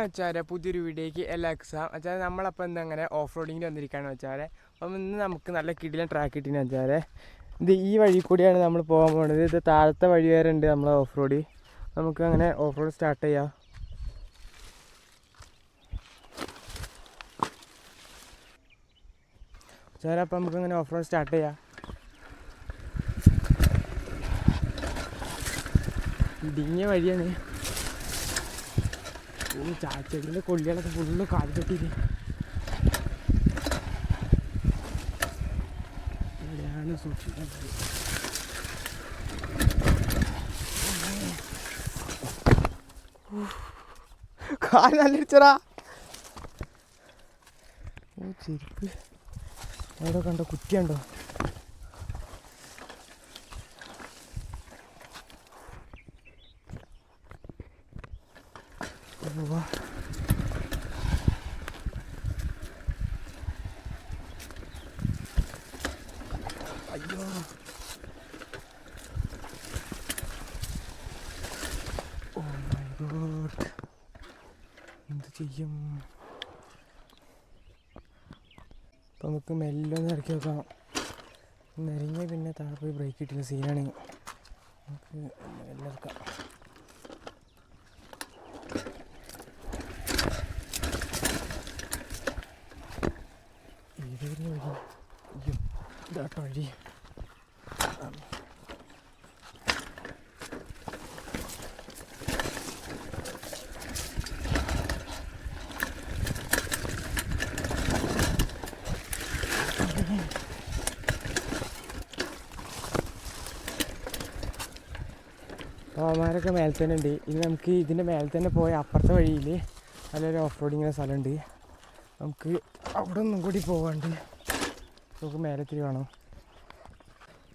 വെച്ചാൽ പുതിയൊരു വീഡിയോയ്ക്ക് എല്ലാ എക്സാം വെച്ചാൽ നമ്മളപ്പോൾ ഇന്നങ്ങനെ ഓഫ് റോഡിങ്ങിന് വന്നിരിക്കുകയാണ് വെച്ചാൽ. അപ്പം ഇന്ന് നമുക്ക് നല്ല കിടിലൻ ട്രാക്ക് കിട്ടിയെന്ന് വെച്ചാൽ ഇത് ഈ വഴി കൂടിയാണ് നമ്മൾ പോകാൻ പോകുന്നത്. ഇത് താഴത്തെ വഴി വരെ ഉണ്ട് നമ്മളെ ഓഫ് റോഡ്. നമുക്ക് അങ്ങനെ ഓഫ് റോഡ് സ്റ്റാർട്ട് ചെയ്യാം. വെച്ചാൽ അപ്പം നമുക്കങ്ങനെ ഓഫ് റോഡ് സ്റ്റാർട്ട് ചെയ്യാം. ഇടിങ്ങിയ വഴിയാണ്. ചാച്ചെടിൻ്റെ കൊള്ളികളൊക്കെ ഫുള്ള് കാല് കെട്ടിയിട്ട് ഇവിടെയാണ് സൂക്ഷിക്കുന്നത്. കാല് നല്ലടിച്ചടാ. ചെരുപ്പ് അവിടെ കണ്ടോ, കുറ്റിയുണ്ടോ? അയ്യോ, ഓ മൈ ഗോഡ്, എന്ത് ചെയ്യും? അപ്പം നമുക്ക് മെല്ലെ ഒന്ന് ഇറക്കി വെക്കാം. നിരങ്ങിയ പിന്നെ താഴെ പോയി ബ്രേക്ക് കിട്ടുന്ന സീനാണ്. നമുക്ക് മെല്ലെ ഇറക്കാം. ഏതായിരുന്നു വഴി? അയ്യോ, ഇതാട്ടോ വഴി. അവന്മാരൊക്കെ മേലെ തന്നെ ഉണ്ട്. ഇനി നമുക്ക് ഇതിൻ്റെ മേലെ തന്നെ പോയ അപ്പുറത്തെ വഴിയിൽ നല്ലൊരു ഓഫ് റോഡിങ്ങിൻ്റെ സ്ഥലമുണ്ട്. നമുക്ക് അവിടെ ഒന്നും കൂടി പോകാണ്ട് നമുക്ക് മേലെ തിരി വേണം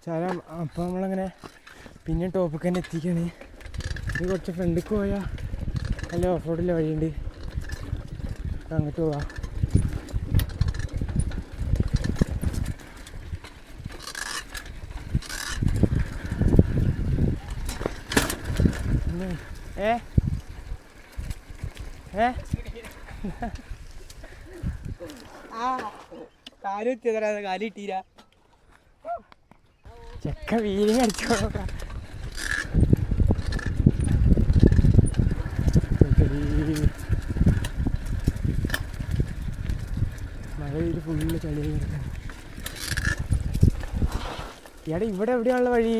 ചാരം. അപ്പോൾ നമ്മളങ്ങനെ പിന്നെ ടോപ്പിൽ തന്നെ എത്തിക്കുകയാണ്. ഇത് കുറച്ച് ഫ്രണ്ടിലേക്ക് പോയാൽ നല്ല ഓഫ് റോഡിലെ വഴിയുണ്ട്. അങ്ങോട്ട് പോവാം. കാലിട്ടീരാ ചെക്ക വീലിങ് അടിച്ചോളൂ. മഴ പെയ്ത് ഫുള്ള് ചളി കിടക്കാൻ. ഇയാടെ ഇവിടെ എവിടെയാണുള്ള വഴി?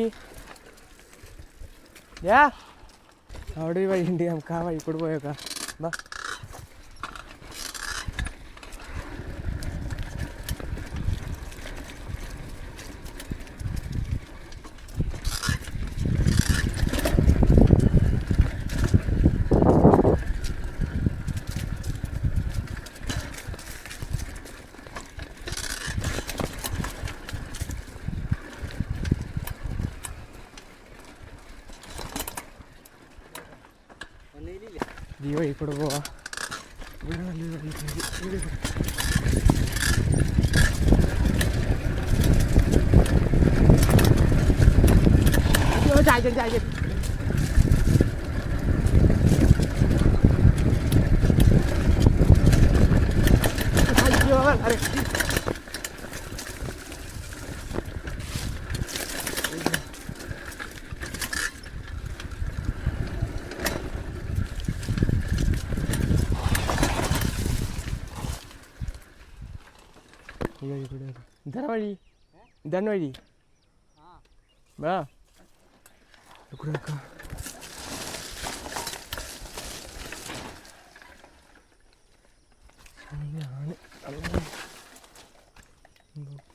അവിടെ ഒരു വഴിയുണ്ട്, നമുക്ക് ആ വഴി കൂടെ പോയേക്കാം. വാ. ഈ വഴി കൂടെ പോവാ. ഇവിടെ നല്ലൊരു വഴി. ഇതാണ് വഴി, ഇതാണ് വഴി. വാ കൂടെ വെക്കാം.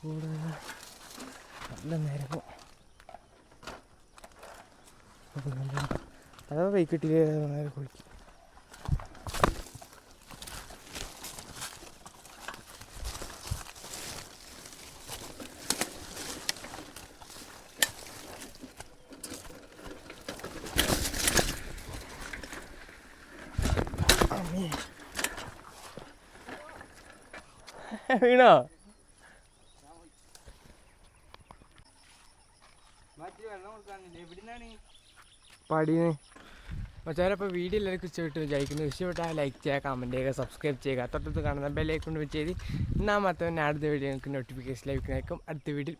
കൂടെ നല്ല നേരം അതാ ബൈക്ക് കിട്ടിയില്ലേ നേരെ കുളിക്കും. വീണോ? പടീന്ന് മച്ചാരപ്പോൾ വീഡിയോ എല്ലാവർക്കും ഇഷ്ടപ്പെട്ടു വിചാരിക്കുന്നു. ഇഷ്ടപ്പെട്ടാൽ ലൈക്ക് ചെയ്യുക, കമൻറ്റ് ചെയ്യുക, സബ്സ്ക്രൈബ് ചെയ്യുക, തൊട്ടടുത്ത് കാണുന്ന ബെല്ലൈക്കൺ വെച്ച് ചെയ്ത് എന്നാൽ മാത്രമേ അടുത്ത വീഡിയോ നിങ്ങൾക്ക് നോട്ടിഫിക്കേഷൻ ലഭിക്കുന്നതായിരിക്കും. അടുത്ത വീഡിയോ